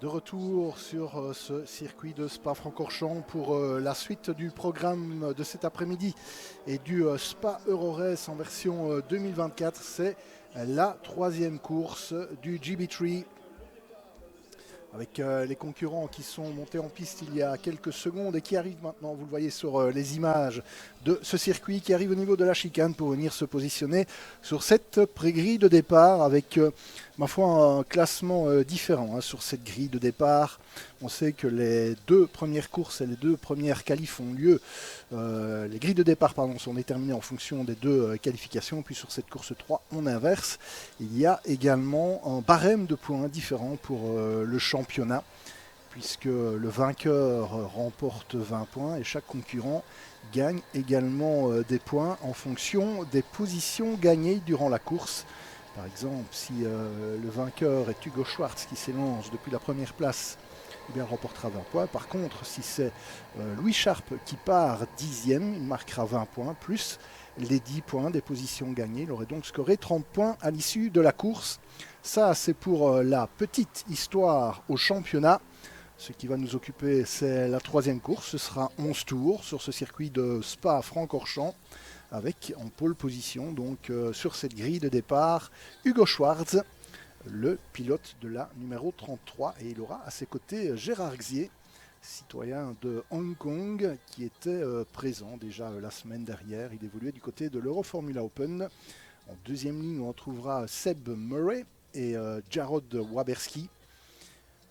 De retour sur ce circuit de Spa-Francorchamps pour la suite du programme de cet après-midi et du Spa Eurorace en version 2024. C'est la troisième course du GB3 avec les concurrents qui sont montés en piste il y a quelques secondes et qui arrivent maintenant, vous le voyez sur les images de ce circuit, qui arrive au niveau de la chicane pour venir se positionner sur cette pré-grille de départ avec, ma foi, un classement différent sur cette grille de départ. On sait que les deux premières courses et les deux premières qualifs ont lieu, les grilles de départ sont déterminées en fonction des deux qualifications, puis sur cette course 3 on inverse. Il y a également un barème de points différent pour le championnat, puisque le vainqueur remporte 20 points et chaque concurrent gagne également des points en fonction des positions gagnées durant la course. Par exemple, si le vainqueur est Hugo Schwartz qui s'élance depuis la première place, eh bien, il remportera 20 points. Par contre, si c'est Louis Sharp qui part 10e, il marquera 20 points, plus les 10 points des positions gagnées. Il aurait donc scoré 30 points à l'issue de la course. Ça, c'est pour la petite histoire au championnat. Ce qui va nous occuper, c'est la troisième course. Ce sera 11 tours sur ce circuit de Spa-Francorchamps, avec en pole position, donc sur cette grille de départ, Hugo Schwartz, le pilote de la numéro 33. Et il aura à ses côtés Gérard Xier, citoyen de Hong Kong, qui était présent déjà la semaine dernière. Il évoluait du côté de l'Euroformula Open. En deuxième ligne, on trouvera Seb Murray et Jarrod Waberski.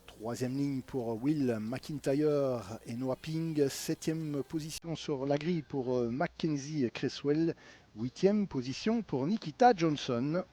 Troisième ligne pour Will McIntyre et Noah Ping. Septième position sur la grille pour Mackenzie Cresswell. Huitième position pour Nikita Johnson.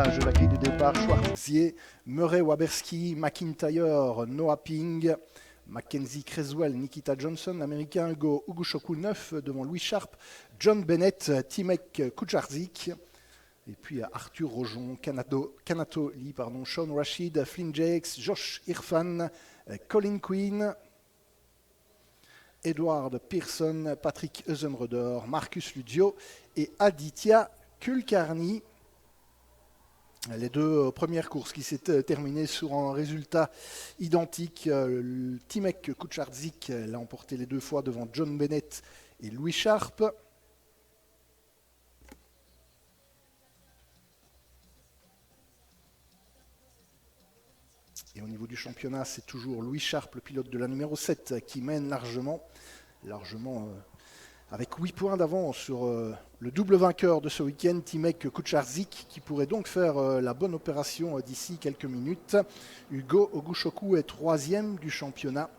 De la grille de départ, Schwartzier, Murray Waberski, McIntyre, Noah Ping, Mackenzie Creswell, Nikita Johnson, l'américain Hugo Ugushoku 9 devant Louis Sharp, John Bennett, Timek Kucharzik, et puis Arthur Rojon, Kanato Lee, Sean Rashid, Flynn Jakes, Josh Irfan, Colin Quinn, Edward Pearson, Patrick Eusenroder, Marcus Ludio et Aditya Kulkarni. Les deux premières courses qui s'étaient terminées sur un résultat identique. Timek Kucharzik l'a emporté les deux fois devant John Bennett et Louis Sharp. Et au niveau du championnat, c'est toujours Louis Sharp, le pilote de la numéro 7, qui mène largement avec 8 points d'avance sur le double vainqueur de ce week-end, Timek Kucharzik, qui pourrait donc faire la bonne opération d'ici quelques minutes. Hugo Ogushoku est troisième du championnat,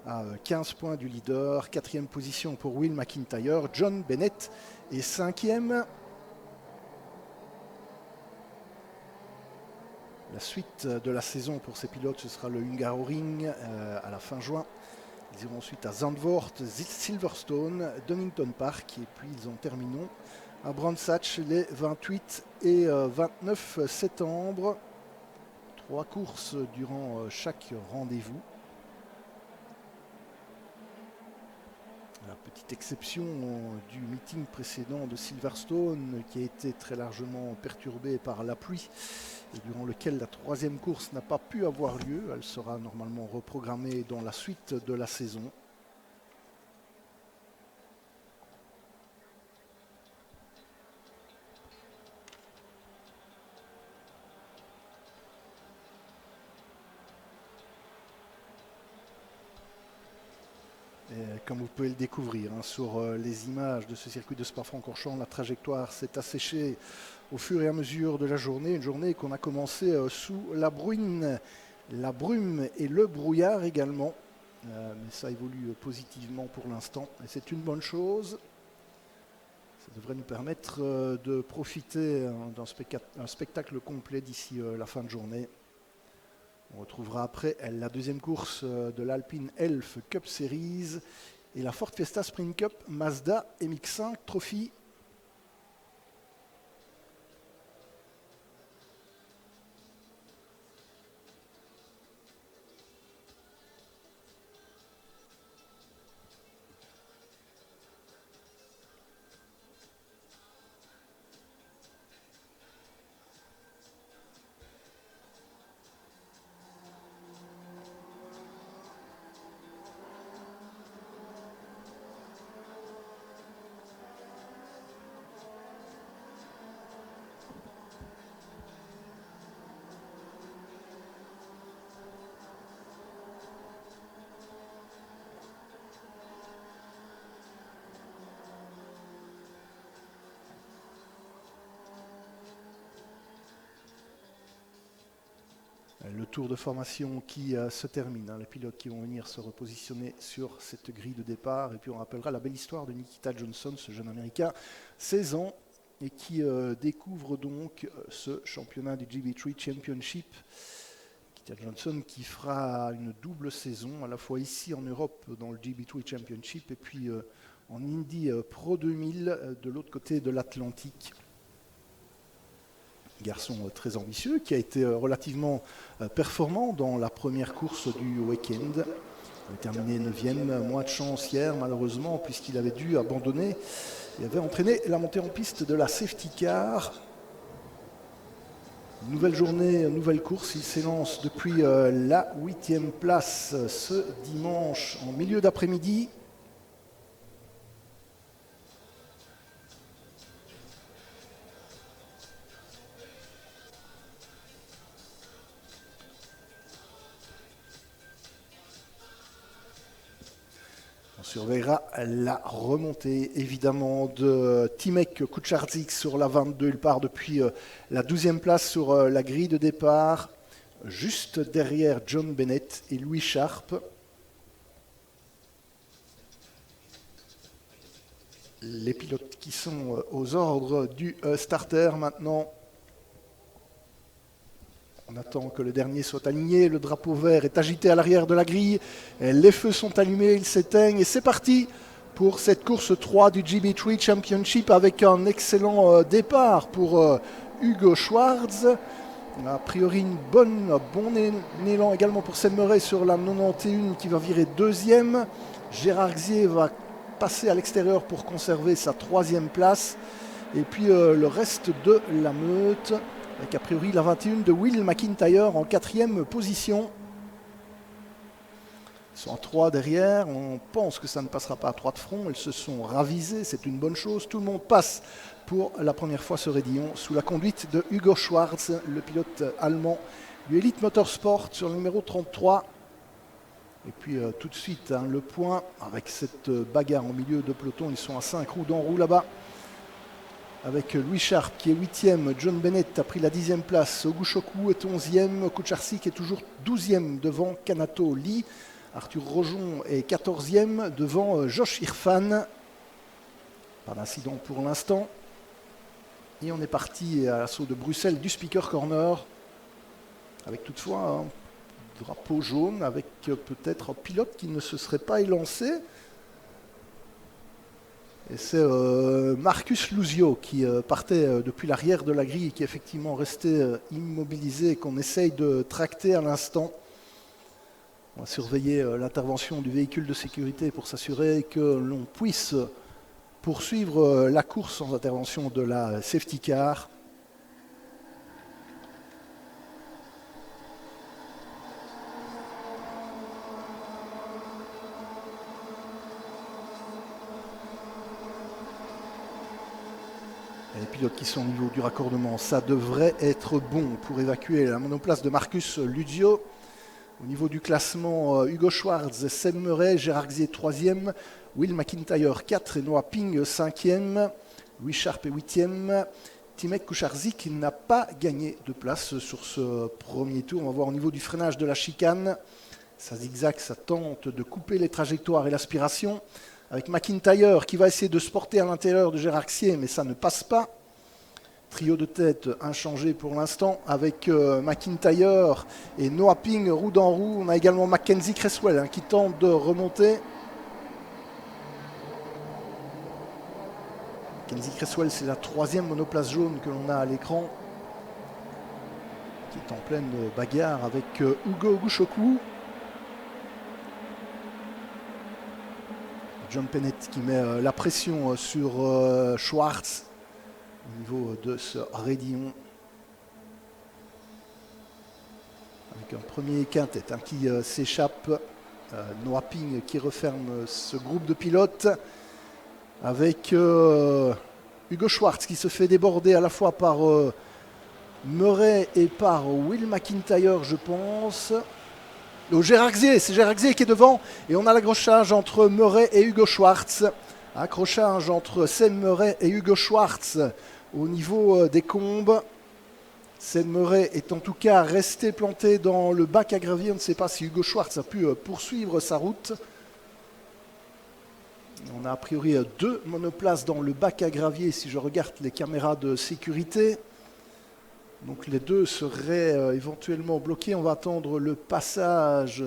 à 15 points du leader. Quatrième position pour Will McIntyre. John Bennett est cinquième. La suite de la saison pour ces pilotes, ce sera le Hungaroring à la fin juin. Ils iront ensuite à Zandvoort, Silverstone, Donington Park et puis ils en termineront à Brands Hatch les 28 et 29 septembre. 3 courses durant chaque rendez-vous. La petite exception du meeting précédent de Silverstone qui a été très largement perturbé par la pluie et durant lequel la troisième course n'a pas pu avoir lieu. Elle sera normalement reprogrammée dans la suite de la saison. Et comme vous pouvez le découvrir sur les images de ce circuit de Spa-Francorchamps, la trajectoire s'est asséchée au fur et à mesure de la journée. Une journée qu'on a commencé sous la bruine, la brume et le brouillard également. Mais ça évolue positivement pour l'instant et c'est une bonne chose. Ça devrait nous permettre de profiter d'un spectacle complet d'ici la fin de journée. On retrouvera après la deuxième course de l'Alpine Elf Cup Series et la Ford Fiesta Sprint Cup Mazda MX-5 Trophy. Le tour de formation qui se termine, les pilotes qui vont venir se repositionner sur cette grille de départ. Et puis on rappellera la belle histoire de Nikita Johnson, ce jeune américain, 16 ans, et qui découvre donc ce championnat du GB3 Championship. Nikita Johnson qui fera une double saison, à la fois ici en Europe dans le GB3 Championship et puis en Indy Pro 2000 de l'autre côté de l'Atlantique. Garçon très ambitieux qui a été relativement performant dans la première course du week-end. Il a terminé 9e, moins de chance hier malheureusement puisqu'il avait dû abandonner. Il avait entraîné la montée en piste de la safety car. Nouvelle journée, nouvelle course, il s'élance depuis la 8e place ce dimanche en milieu d'après-midi. On surveillera la remontée évidemment de Timek Kucharczyk sur la 22. Il part depuis la 12e place sur la grille de départ, juste derrière John Bennett et Louis Sharp. Les pilotes qui sont aux ordres du starter maintenant. On attend que le dernier soit aligné, le drapeau vert est agité à l'arrière de la grille, les feux sont allumés, ils s'éteignent et c'est parti pour cette course 3 du GB3 Championship avec un excellent départ pour Hugo Schwartz. A priori un bon élan également pour Seb Murray sur la 91 qui va virer deuxième. Gérard Xier va passer à l'extérieur pour conserver sa 3e place et puis le reste de la meute. Avec a priori la 21 de Will McIntyre en 4e position. Ils sont à 3 derrière, on pense que ça ne passera pas à 3 de front, ils se sont ravisés, c'est une bonne chose. Tout le monde passe pour la première fois ce raidillon sous la conduite de Hugo Schwartz, le pilote allemand du Elite Motorsport sur le numéro 33. Et puis tout de suite le point avec cette bagarre en milieu de peloton, ils sont à 5 roues d'en roue là-bas. Avec Louis Sharp qui est 8e, John Bennett a pris la 10e place, Ogushoku est 11e, Kucharczyk est toujours 12e devant Kanato Lee, Arthur Rojon est 14e devant Josh Irfan. Pas d'incident pour l'instant. Et on est parti à l'assaut de Bruxelles du Speaker Corner, avec toutefois un drapeau jaune, avec peut-être un pilote qui ne se serait pas élancé. Et c'est Marcus Luzio qui partait depuis l'arrière de la grille et qui est effectivement resté immobilisé et qu'on essaye de tracter à l'instant. On va surveiller l'intervention du véhicule de sécurité pour s'assurer que l'on puisse poursuivre la course sans intervention de la safety car. Les pilotes qui sont au niveau du raccordement, ça devrait être bon pour évacuer la monoplace de Marcus Luzio. Au niveau du classement, Hugo Schwartz, Seb Murray, Gérard Xier 3e, Will McIntyre 4 et Noah Ping 5e, Louis Sharp est 8e. Timek Kucharczyk n'a pas gagné de place sur ce premier tour. On va voir au niveau du freinage de la chicane. Ça zigzag, ça tente de couper les trajectoires et l'aspiration. Avec McIntyre qui va essayer de se porter à l'intérieur de Gérard Xier, mais ça ne passe pas. Trio de tête inchangé pour l'instant avec McIntyre et Noah Ping roue dans roue. On a également Mackenzie Cresswell qui tente de remonter. Mackenzie Cresswell, c'est la 3e monoplace jaune que l'on a à l'écran, qui est en pleine bagarre avec Ugo Gushoku. John Bennett qui met la pression sur Schwartz au niveau de ce raidillon. Avec un premier quintet qui s'échappe. Noah Ping qui referme ce groupe de pilotes. Avec Hugo Schwartz qui se fait déborder à la fois par Murray et par Will McIntyre, je pense. Gérard Xier, c'est Gérard Xier qui est devant. Et on a l'accrochage entre Murray et Hugo Schwartz. Accrochage entre Sam Murray et Hugo Schwartz au niveau des combes. Sam Murray est en tout cas resté planté dans le bac à gravier. On ne sait pas si Hugo Schwartz a pu poursuivre sa route. On a a priori 2 monoplaces dans le bac à gravier si je regarde les caméras de sécurité. Donc les 2 seraient éventuellement bloqués. On va attendre le passage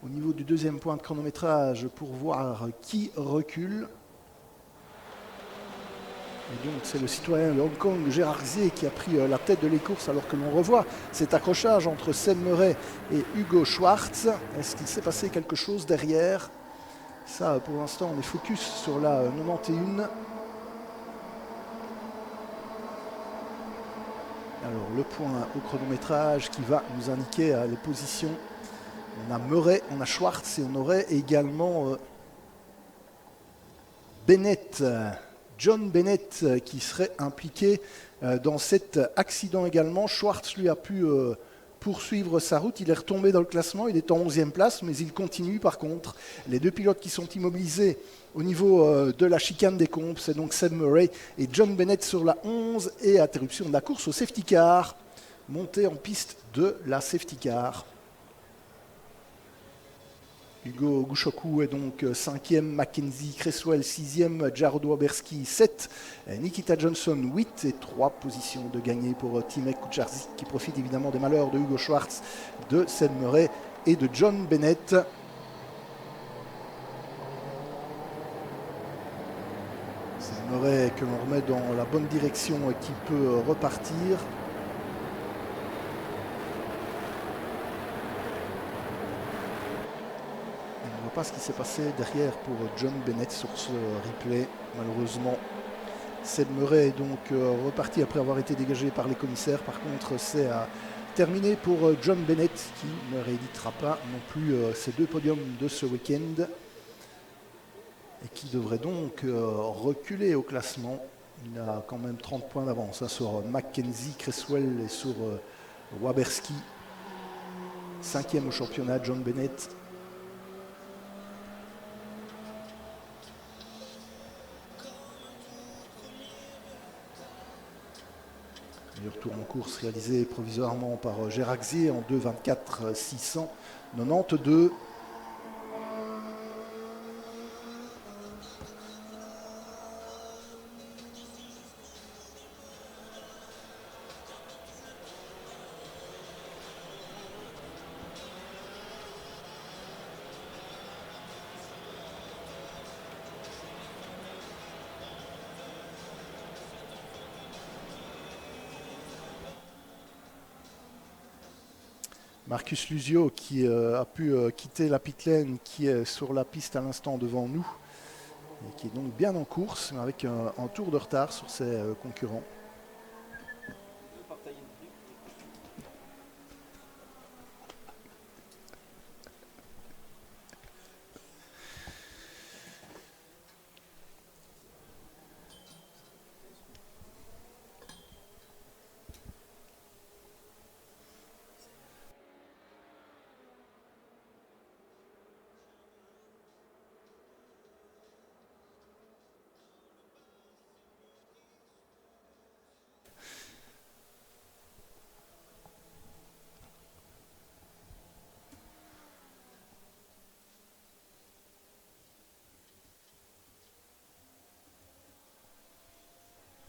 au niveau du 2e point de chronométrage pour voir qui recule. Et donc c'est le citoyen de Hong Kong, Gérard Xier, qui a pris la tête de les courses, alors que l'on revoit cet accrochage entre Sam Murray et Hugo Schwartz. Est-ce qu'il s'est passé quelque chose derrière? Ça, pour l'instant, on est focus sur la 91. Alors le point au chronométrage qui va nous indiquer les positions. On a Murray, on a Schwartz et on aurait également Bennett, John Bennett qui serait impliqué dans cet accident également. Schwartz lui a pu poursuivre sa route, il est retombé dans le classement, il est en 11e place, mais il continue par contre. Les 2 pilotes qui sont immobilisés au niveau de la chicane des combes, c'est donc Sam Murray et John Bennett sur la 11 et interruption de la course au safety car, montée en piste de la safety car. Hugo Gushoku est donc 5e, Mackenzie Cresswell 6e, Jared Waberski 7, Nikita Johnson 8 et 3 positions de gagné pour Timek Kucharzik qui profite évidemment des malheurs de Hugo Schwartz, de Sam Murray et de John Bennett. Sam Murray que l'on remet dans la bonne direction et qui peut repartir. Pas ce qui s'est passé derrière pour John Bennett sur ce replay, malheureusement. Sam Murray est donc reparti après avoir été dégagé par les commissaires. Par contre, c'est terminé pour John Bennett qui ne rééditera pas non plus ses 2 podiums de ce week-end et qui devrait donc reculer au classement. Il a quand même 30 points d'avance sur Mackenzie Cresswell et sur Waberski. 5e au championnat, John Bennett. Retour en course réalisé provisoirement par Gérard Xier en 2:24 692. Marcus Lusio qui a pu quitter la pit lane, qui est sur la piste à l'instant devant nous et qui est donc bien en course avec un tour de retard sur ses concurrents.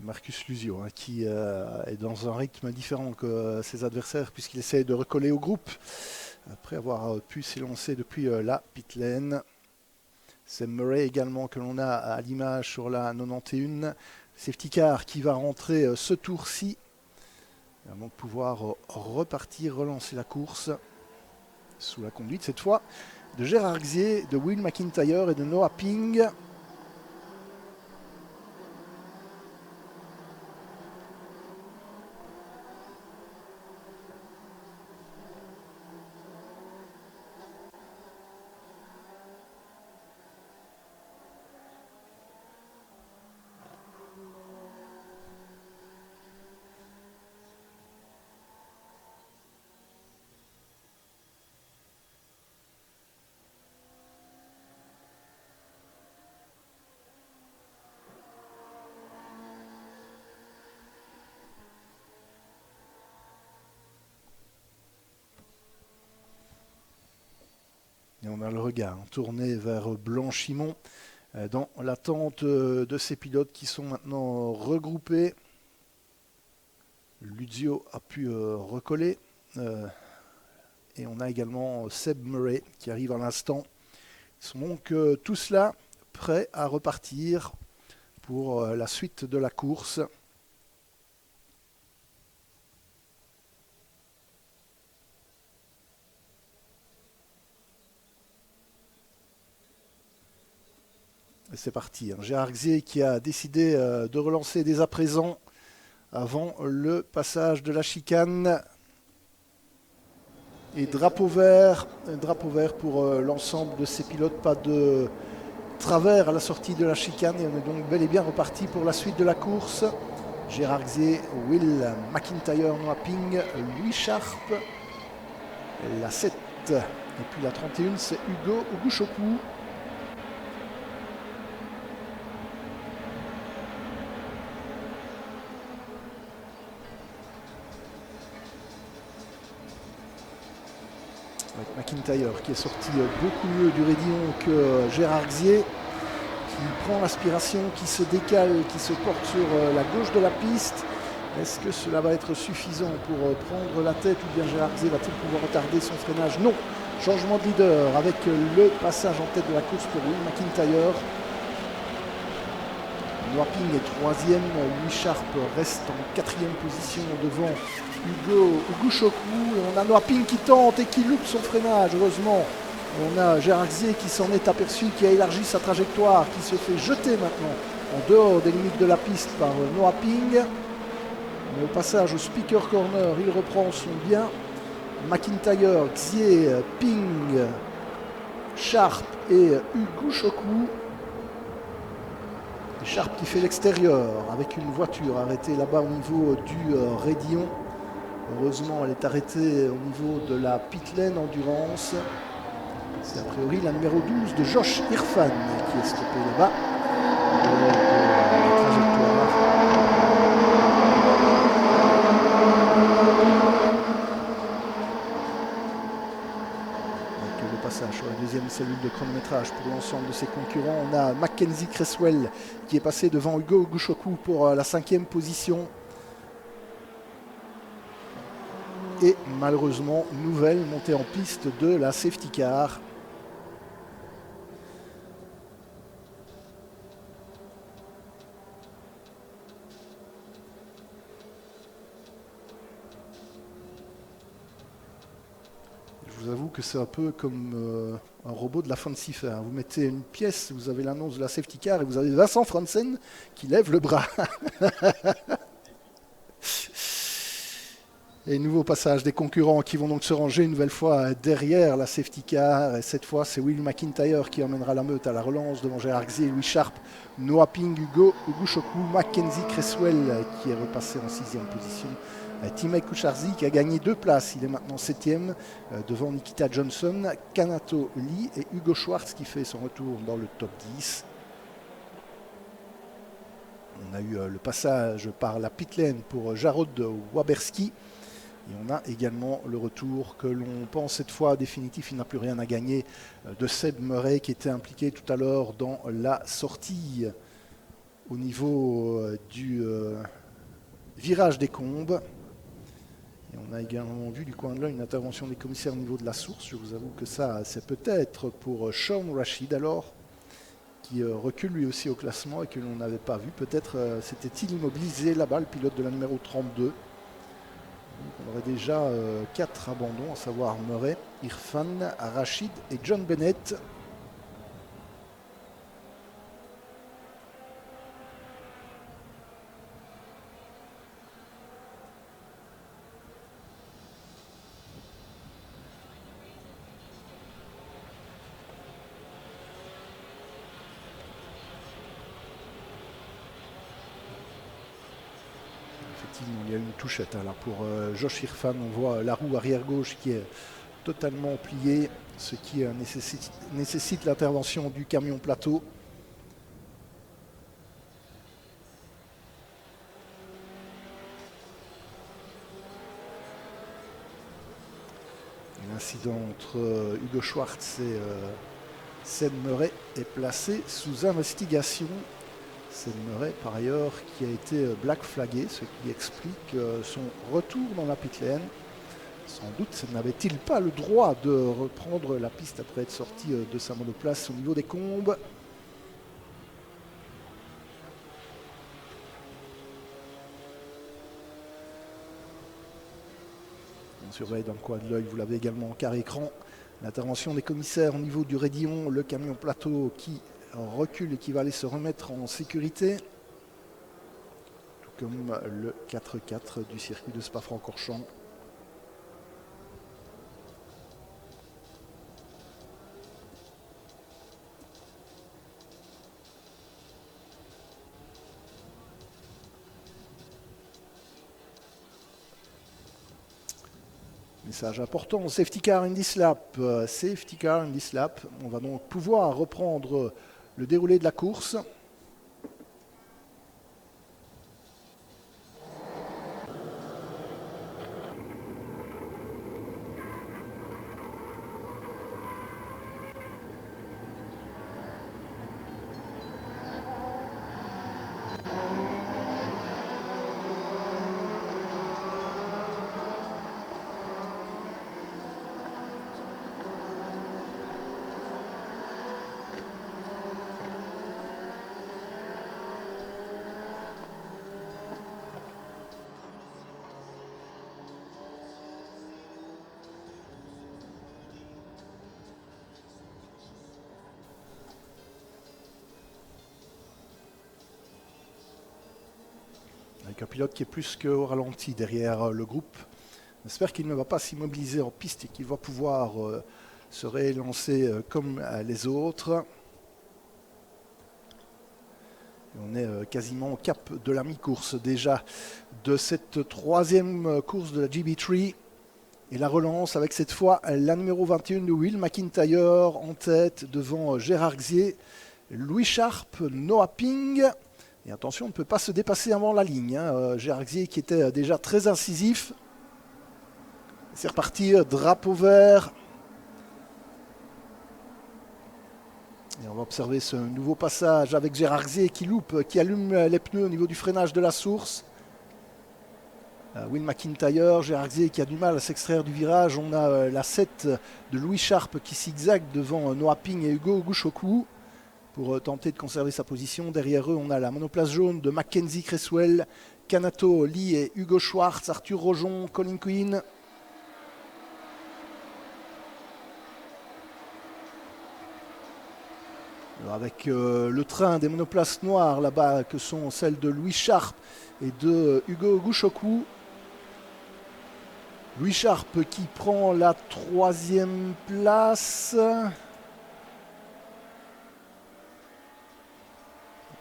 Marcus Lusio, hein, qui est dans un rythme différent que ses adversaires puisqu'il essaie de recoller au groupe après avoir pu s'élancer depuis la pit lane. C'est Murray également que l'on a à l'image sur la 91. Safety car qui va rentrer ce tour-ci avant de pouvoir repartir, relancer la course sous la conduite cette fois de Gérard Xier, de Will McIntyre et de Noah Ping. Et on a le regard tourné vers Blanchimont dans l'attente de ces pilotes qui sont maintenant regroupés. Luzio a pu recoller. Et on a également Seb Murray qui arrive à l'instant. Ils sont donc tous là, prêts à repartir pour la suite de la course. Et c'est parti. Gérard Xier qui a décidé de relancer dès à présent avant le passage de la chicane. Et drapeau vert pour l'ensemble de ces pilotes. Pas de travers à la sortie de la chicane. Et on est donc bel et bien reparti pour la suite de la course. Gérard Xier, Will McIntyre, Noah Ping, Louis Sharp. La 7 et puis la 31, c'est Hugo Ogushoku. Avec McIntyre qui est sorti beaucoup mieux du raidillon que Gérard Xier, qui prend l'aspiration, qui se décale, qui se porte sur la gauche de la piste. Est-ce que cela va être suffisant pour prendre la tête ou bien Gérard Xier va-t-il pouvoir retarder son freinage? Non. Changement de leader avec le passage en tête de la course pour Will McIntyre. Noah Ping est troisième, Louis Sharp reste en quatrième position devant Hugo Ogushoku. On a Noah Ping qui tente et qui loupe son freinage, heureusement. On a Gérard Xier qui s'en est aperçu, qui a élargi sa trajectoire, qui se fait jeter maintenant en dehors des limites de la piste par Noah Ping. Au passage au speaker corner, il reprend son bien. McIntyre, Xier, Ping, Sharp et Ogushoku. Sharp qui fait l'extérieur avec une voiture arrêtée là-bas au niveau du raidillon. Heureusement, elle est arrêtée au niveau de la pit lane endurance. C'est a priori la numéro 12 de Josh Irfan qui est stoppé là-bas. Sur la deuxième cellule de chronométrage pour l'ensemble de ses concurrents. On a Mackenzie Cresswell qui est passé devant Hugo Ogushoku pour la 5e position. Et malheureusement, nouvelle montée en piste de la safety car. Je vous avoue que c'est un peu comme un robot de la Fancifer. Vous mettez une pièce, vous avez l'annonce de la safety car et vous avez Vincent Franzen qui lève le bras. Et nouveau passage des concurrents qui vont donc se ranger une nouvelle fois derrière la safety car. Et cette fois, c'est Will McIntyre qui emmènera la meute à la relance devant Gérard Xier, Louis Sharp, Noah Ping, Hugo Ogushoku, Mackenzie Cresswell qui est repassé en 6e position. Timei Kucharzi qui a gagné 2 places, il est maintenant 7e devant Nikita Johnson, Kanato Lee et Hugo Schwartz qui fait son retour dans le top 10. On a eu le passage par la pit lane pour Jarod Waberski. Et on a également le retour que l'on pense cette fois définitif, il n'a plus rien à gagner, de Seb Murray qui était impliqué tout à l'heure dans la sortie au niveau du virage des Combes. Et on a également vu du coin de l'œil une intervention des commissaires au niveau de la source. Je vous avoue que ça, c'est peut-être pour Sean Rashid alors, qui recule lui aussi au classement et que l'on n'avait pas vu. Peut-être s'était-il immobilisé là-bas, le pilote de la numéro 32. Donc on aurait déjà 4 abandons, à savoir Murray, Irfan, Rashid et John Bennett. Il y a une touchette là pour Josh Irfan. On voit la roue arrière gauche qui est totalement pliée, ce qui nécessite l'intervention du camion plateau. L'incident entre Hugo Schwartz et Sean Murray est placé sous investigation. Sean Murray, par ailleurs, qui a été black flagué, ce qui explique son retour dans la pit lane. Sans doute n'avait-il pas le droit de reprendre la piste après être sorti de sa monoplace au niveau des Combes. On surveille dans le coin de l'œil, vous l'avez également en carré écran, l'intervention des commissaires au niveau du raidillon, le camion plateau qui recule et qui va aller se remettre en sécurité, tout comme le 4x4 du circuit de Spa-Francorchamps. Message important, safety car in this lap, safety car in this lap. On va donc pouvoir reprendre le déroulé de la course. Avec un pilote qui est plus qu'au ralenti derrière le groupe. J'espère qu'il ne va pas s'immobiliser en piste et qu'il va pouvoir se réélancer comme les autres. Et on est quasiment au cap de la mi-course déjà de cette troisième course de la GB3. Et la relance avec cette fois la numéro 21 de Will McIntyre en tête devant Gérard Xier, Louis Sharp, Noah Ping. Et attention, on ne peut pas se dépasser avant la ligne. Gérard Xier qui était déjà très incisif. C'est reparti, drapeau vert. Et on va observer ce nouveau passage avec Gérard Xier qui loupe, qui allume les pneus au niveau du freinage de la source. Will McIntyre, Gérard Xier qui a du mal à s'extraire du virage. On a la 7 de Louis Sharp qui zigzague devant Noah Ping et Hugo Gouchoku pour tenter de conserver sa position. Derrière eux, on a la monoplace jaune de Mackenzie Cresswell, Kanato Lee et Hugo Schwartz, Arthur Rojon, Colin Quinn. Avec le train des monoplaces noires là-bas que sont celles de Louis Sharp et de Hugo Gouchoku. Louis Sharp qui prend la 3e place. Un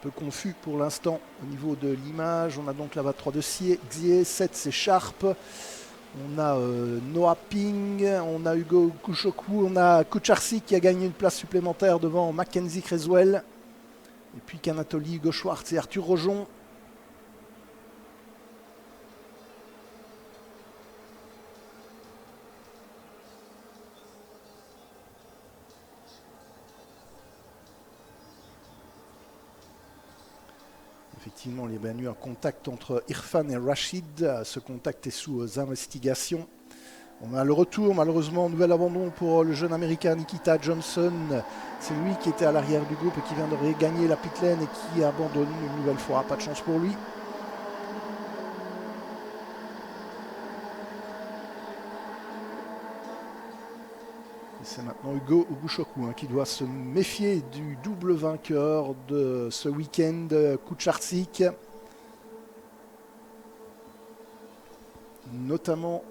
peu confus pour l'instant au niveau de l'image. On a donc là-bas 3 de Xier, 7 c'est Sharp. On a Noah Ping, on a Hugo Gouchoku, on a Kucharski qui a gagné une place supplémentaire devant Mackenzie Cresswell. Et puis Kanatoli, Hugo Schwartz et Arthur Rojon. Effectivement, il y a bien eu un contact entre Irfan et Rachid. Ce contact est sous investigation. On a le retour, malheureusement, nouvel abandon pour le jeune américain Nikita Johnson. C'est lui qui était à l'arrière du groupe et qui vient de regagner la pit lane et qui abandonne une nouvelle fois. Pas de chance pour lui. C'est maintenant Hugo Ogushoku qui doit se méfier du double vainqueur de ce week-end, Kucharczyk. Notamment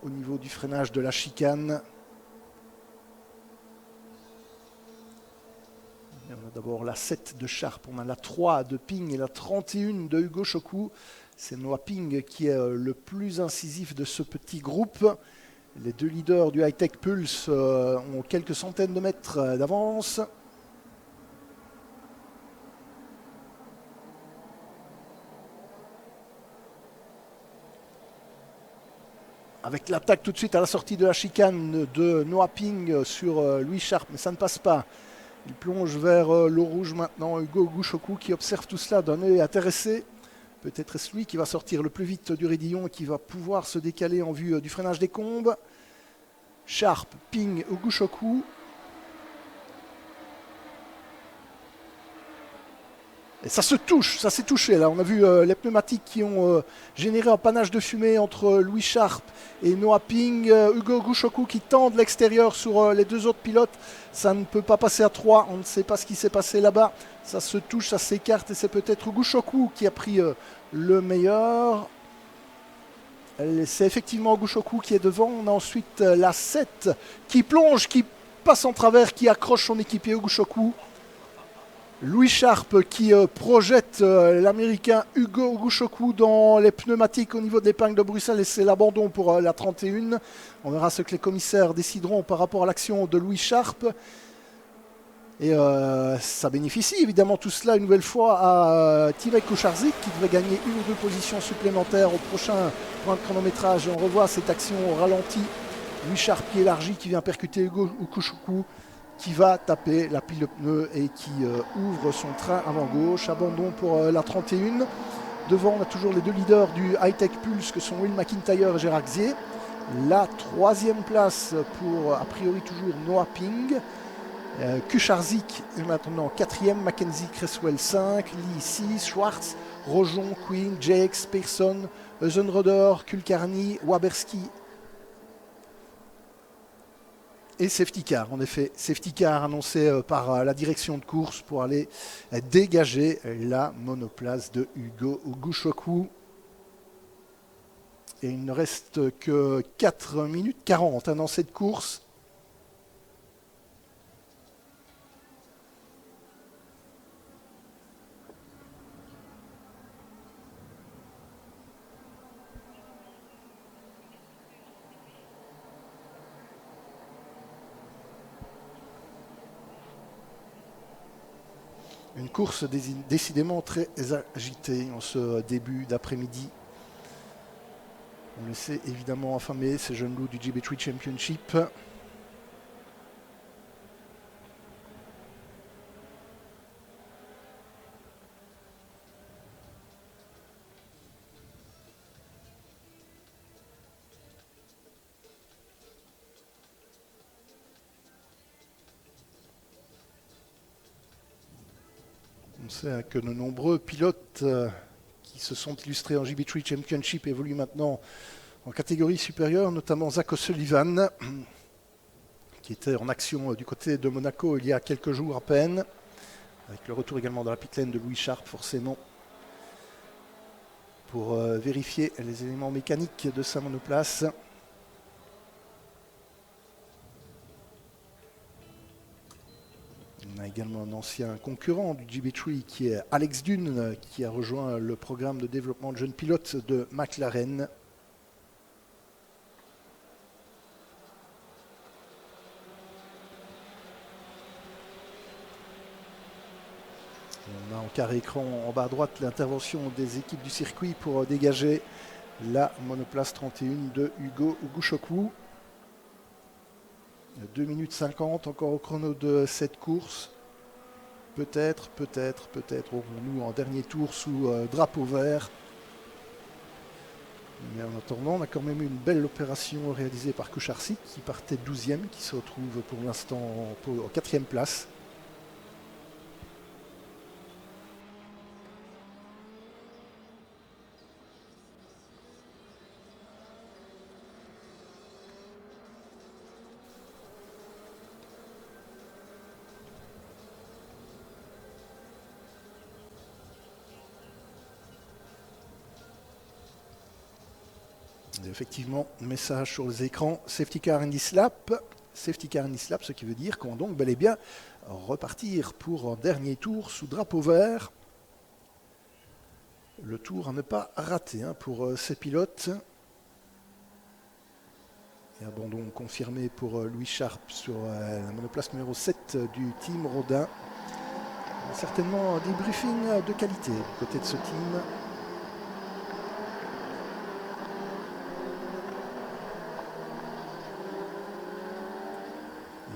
au niveau du freinage de la chicane. On a d'abord la 7 de Sharp, on a la 3 de Ping et la 31 de Hugo Shoku. C'est Noah Ping qui est le plus incisif de ce petit groupe. Les deux leaders du High Tech Pulse ont quelques centaines de mètres d'avance. Avec l'attaque tout de suite à la sortie de la chicane de Noah Ping sur Louis Sharp, mais ça ne passe pas. Il plonge vers l'eau rouge maintenant. Hugo Ogushoku qui observe tout cela d'un œil intéressé. Peut-être est-ce lui qui va sortir le plus vite du raidillon et qui va pouvoir se décaler en vue du freinage des combes. Sharp, Ping, Ogushoku. Et ça se touche, ça s'est touché là. On a vu les pneumatiques qui ont généré un panache de fumée entre Louis Sharp et Noah Ping. Hugo Ogushoku qui tend de l'extérieur sur les deux autres pilotes. Ça ne peut pas passer à 3. On ne sait pas ce qui s'est passé là-bas. Ça se touche, ça s'écarte et c'est peut-être Ogushoku qui a pris le meilleur. C'est effectivement Ogushoku qui est devant. On a ensuite la 7 qui plonge, qui passe en travers, qui accroche son équipier Ogushoku. Louis Sharp qui projette l'américain Hugo Ogushoku dans les pneumatiques au niveau de l'épingle de Bruxelles et c'est l'abandon pour la 31. On verra ce que les commissaires décideront par rapport à l'action de Louis Sharp. Et ça bénéficie évidemment tout cela une nouvelle fois à Tibet Kucharczyk qui devrait gagner une ou deux positions supplémentaires au prochain point de chronométrage. On revoit cette action au ralenti. Louis Sharp qui élargit, qui vient percuter Hugo Ogushoku, qui va taper la pile de pneus et qui ouvre son train avant gauche. Abandon pour la 31. Devant, on a toujours les deux leaders du High Tech Pulse que sont Will McIntyre et Gérard Xier. La troisième place pour, a priori, toujours Noah Ping. Kucharczyk est maintenant quatrième. Mackenzie Cresswell 5. Lee 6. Schwartz, Rojon, Queen, Jakes, Pearson, Eusenroder, Kulkarni, Waberski. Et safety car, en effet, safety car annoncé par la direction de course pour aller dégager la monoplace de Hugo Ogushoku. Et il ne reste que 4 minutes 40 dans cette course. Une course décidément très agitée en ce début d'après-midi. On le sait évidemment affamer ces jeunes loups du GB3 Championship. On sait que de nombreux pilotes qui se sont illustrés en GB3 Championship évoluent maintenant en catégorie supérieure, notamment Zach O'Sullivan, qui était en action du côté de Monaco il y a quelques jours à peine, avec le retour également dans la pit lane de Louis Sharp forcément, pour vérifier les éléments mécaniques de sa monoplace. On a également un ancien concurrent du GB3 qui est Alex Dune, qui a rejoint le programme de développement de jeunes pilotes de McLaren. On a en carré écran en bas à droite l'intervention des équipes du circuit pour dégager la monoplace 31 de Hugo Ogushoku. 2 minutes 50 encore au chrono de cette course. Peut-être aurons-nous en dernier tour sous drapeau vert. Mais en attendant, on a quand même eu une belle opération réalisée par Kucharczyk qui partait 12e, qui se retrouve pour l'instant en 4e place. Et effectivement, message sur les écrans, safety car in this lap. Safety car in this lap, ce qui veut dire qu'on va donc bel et bien repartir pour un dernier tour sous drapeau vert. Le tour à ne pas rater pour ces pilotes. Et abandon confirmé pour Louis Sharp sur la monoplace numéro 7 du team Rodin. Certainement des briefings de qualité du côté de ce team.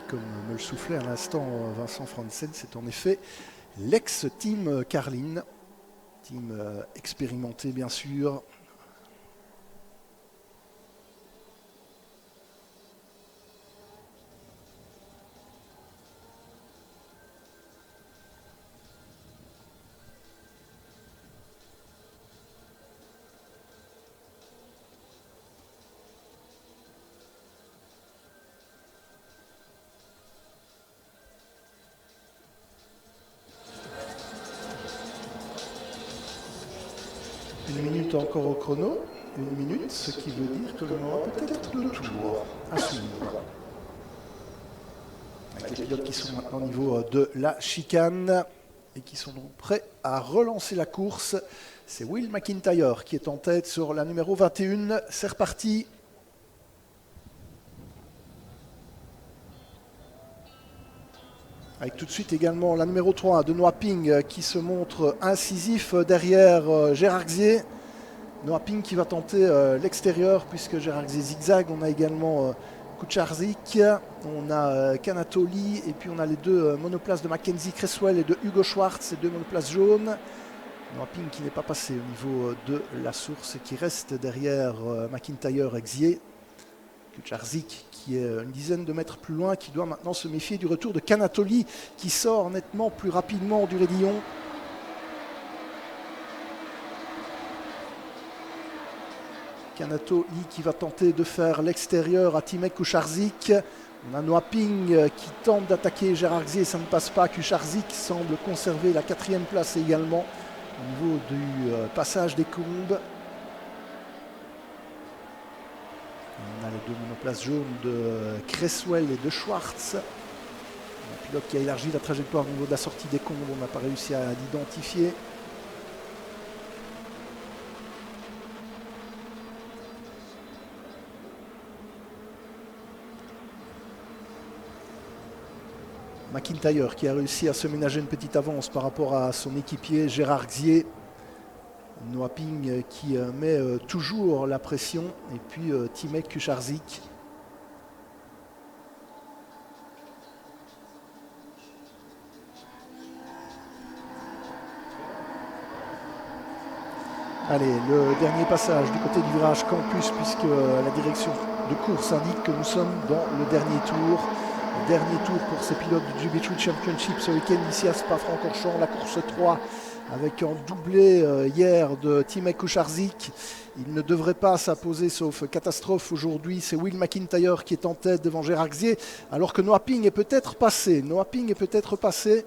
Comme me le soufflait à l'instant Vincent Franzen, c'est en effet l'ex-team Carlin, team expérimenté bien sûr. Une minute encore au chrono, une minute, ce qui veut dire que l'on aura peut-être 2 tours à suivre. Avec les pilotes qui sont maintenant au niveau de la chicane et qui sont donc prêts à relancer la course. C'est Will McIntyre qui est en tête sur la numéro 21. C'est reparti. Avec tout de suite également la numéro 3 de Noah Ping qui se montre incisif derrière Gérard Xier. Noah Ping qui va tenter l'extérieur puisque Gérard Xier zigzag. On a également Kucharczyk, on a Canatoli et puis on a les deux monoplaces de Mackenzie Cresswell et de Hugo Schwartz, ces deux monoplaces jaunes. Noah Ping qui n'est pas passé au niveau de la source et qui reste derrière McIntyre et Xier. Kucharczyk qui est une dizaine de mètres plus loin, qui doit maintenant se méfier du retour de Canatoli qui sort nettement plus rapidement du raidillon. Canatoli qui va tenter de faire l'extérieur à Timek Kucharczyk. On a Noah Ping qui tente d'attaquer Gérard Xier, ça ne passe pas. Kucharczyk semble conserver la 4e place également au niveau du passage des combes. On a les deux monoplaces jaunes de Cresswell et de Schwartz. Un pilote qui a élargi la trajectoire au niveau de la sortie des combes, on n'a pas réussi à l'identifier. McIntyre qui a réussi à se ménager une petite avance par rapport à son équipier Gérard Xier. Noah Ping qui met toujours la pression et puis Timek Kucharczyk. Allez, le dernier passage du côté du virage campus puisque la direction de course indique que nous sommes dans le dernier tour. Dernier tour pour ces pilotes du Jubilee Championship ce week-end ici à Spa-Francorchamps, la course 3 avec un doublé hier de Timek Kucharczyk. Il ne devrait pas s'imposer sauf catastrophe aujourd'hui. C'est Will McIntyre qui est en tête devant Gérard Xier alors que Noah Ping est peut-être passé. Noah Ping est peut-être passé.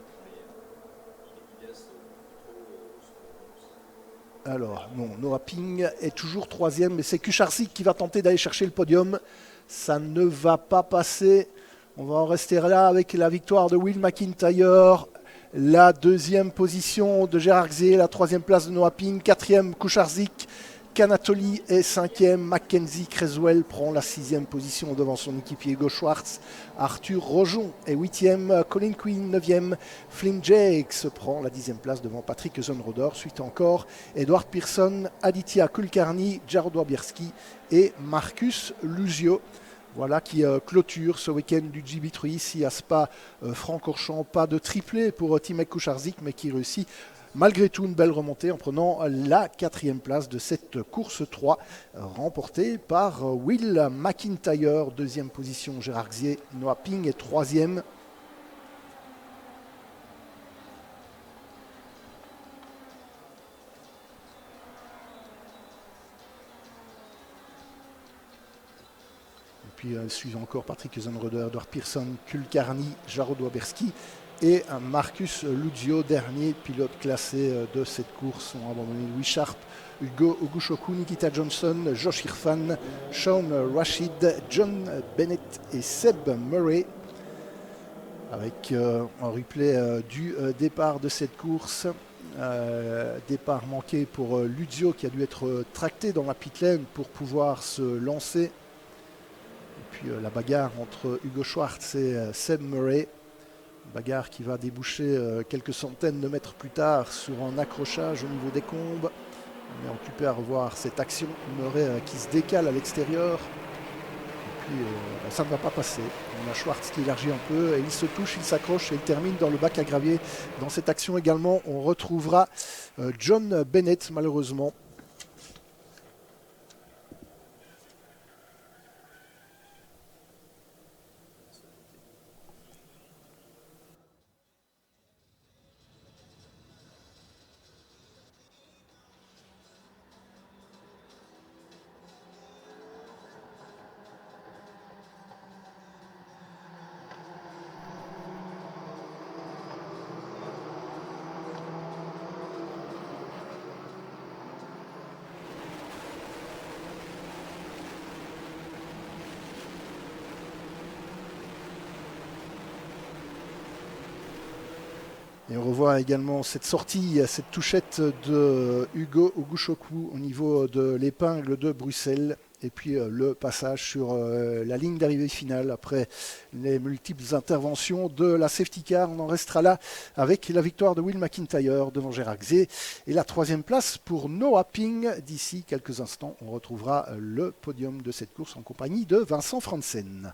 Alors non, Noah Ping est toujours 3e mais c'est Kucharczyk qui va tenter d'aller chercher le podium. Ça ne va pas passer. On va en rester là avec la victoire de Will McIntyre, la 2e position de Gérard Xier, la 3e place de Noah Ping, 4e Kucharczyk, Canatoli est 5e, Mackenzie Cresswell prend la 6e position devant son équipier Hugo Schwartz, Arthur Rojon est 8e, Colin Quinn 9e, Flynn Jakes prend la 10e place devant Patrick Zonnroder, suite encore Edward Pearson, Aditya Kulkarni, Jarod Wabierski et Marcus Luzio. Voilà qui clôture ce week-end du GB3 ici à Spa-Francorchamps. Pas de triplé pour Timek Kucharzik, mais qui réussit malgré tout une belle remontée en prenant la 4e place de cette course 3 remportée par Will McIntyre. 2e position Gérard Xier, Noah Ping est 3e. Puis suivent encore Patrick Eusenroder, Edward Pearson, Kulkarni, Jarod Waberski et Marcus Luzio, dernier pilote classé de cette course. On a abandonné Louis Sharp, Hugo Ogushoku, Nikita Johnson, Josh Irfan, Sean Rashid, John Bennett et Seb Murray. Avec un replay du départ de cette course. Départ manqué pour Luzio qui a dû être tracté dans la pit lane pour pouvoir se lancer. Puis la bagarre entre Hugo Schwartz et Seb Murray. Bagarre qui va déboucher quelques centaines de mètres plus tard sur un accrochage au niveau des combes. On est occupé à revoir cette action. Murray qui se décale à l'extérieur. Et puis ça ne va pas passer. On a Schwartz qui élargit un peu et il se touche, il s'accroche et il termine dans le bac à gravier. Dans cette action également, on retrouvera John Bennett malheureusement. Et on revoit également cette sortie, cette touchette de Hugo Ogushoku au niveau de l'épingle de Bruxelles. Et puis le passage sur la ligne d'arrivée finale après les multiples interventions de la safety car. On en restera là avec la victoire de Will McIntyre devant Gérard Xier. Et la 3e place pour Noah Ping. D'ici quelques instants, on retrouvera le podium de cette course en compagnie de Vincent Franzen.